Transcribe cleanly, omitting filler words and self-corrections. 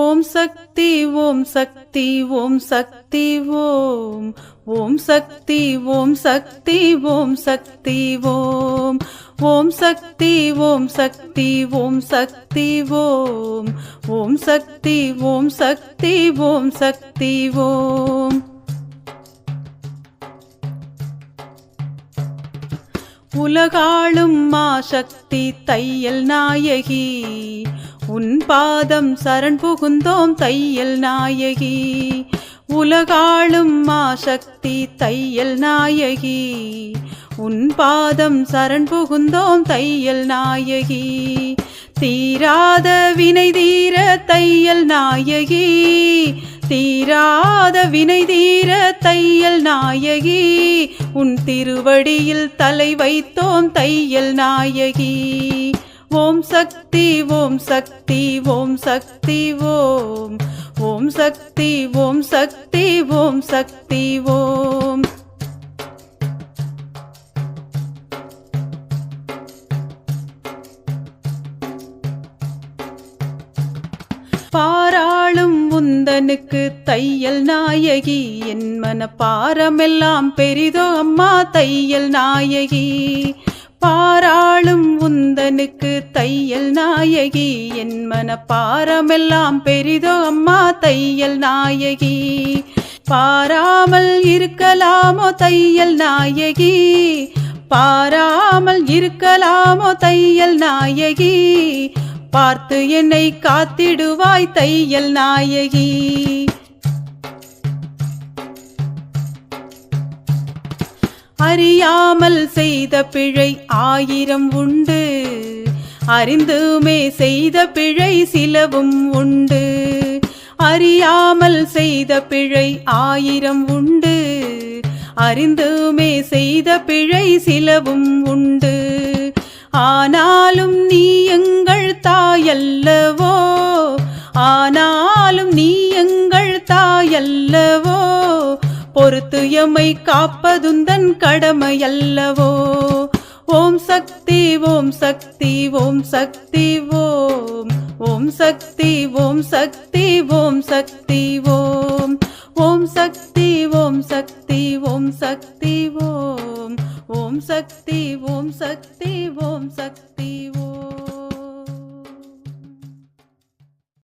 ஓம் சக்தி ஓம் சக்தி ஓம் சக்தி ஓம் ஓம் சக்தி ஓம் சக்தி ஓம் சக்தி ஓம் ஓம் சக்தி ஓம் சக்தி ஓம் சக்தி ஓம் ஓம் சக்தி ஓம் சக்தி ஓம் சக்தி ஓம். உலகாளும் மா சக்தி தையல் நாயகி, உன் பாதம் சரண் புகுந்தோம் தையல் நாயகி. உலகாளும் மா சக்தி தையல் நாயகி, உன் பாதம் சரண் புகுந்தோம் தையல் நாயகி. தீராத வினை தீர தையல் நாயகி, தீராத வினை தீர தையல் நாயகி. உன் திருவடியில் தலை வைத்தோம் தையல் நாயகி. ஓம் சக்தி ஓம் சக்தி ஓம் சக்தி ஓம் ஓம் சக்தி ஓம் சக்தி ஓம் சக்தி ஓம். பாராளும் உந்தனுக்கு தையல் நாயகி, என் மன பாரமெல்லாம் பெரிதோ அம்மா தையல் நாயகி. பாராளும் உந்தனுக்கு தையல் நாயகி, என் மன பாரமெல்லாம் பெரிதோ அம்மா தையல் நாயகி. பாராமல் இருக்கலாமோ தையல் நாயகி, பாராமல் இருக்கலாமோ தையல் நாயகி. பார்த்து என்னை காத்திடுவாய் தையல் நாயகி. அறியாமல் செய்த பிழை 1000 உண்டு, அறிந்துமே செய்த பிழை சிலவும் உண்டு. அறியாமல் செய்த பிழை 1000 உண்டு, அறிந்துமே செய்த பிழை சிலவும் உண்டு. ஆனாலும் நீ எங்கள் தாயல்லவோ, ஆனாலும் நீ எங்கள் தாயல்லவோ. பொறுத்து எம்மை காப்பதுந்தன் கடமையல்லவோ. ஓம் சக்தி ஓம் சக்தி ஓம் சக்தி ஓம் ஓம் சக்தி ஓம் சக்தி ஓம் சக்தி ஓம் ஓம் சக்தி ஓம் சக்தி ஓம் சக்தி ஓம் ஓம் சக்தி ஓம் சக்தி ஓம் சக்தி.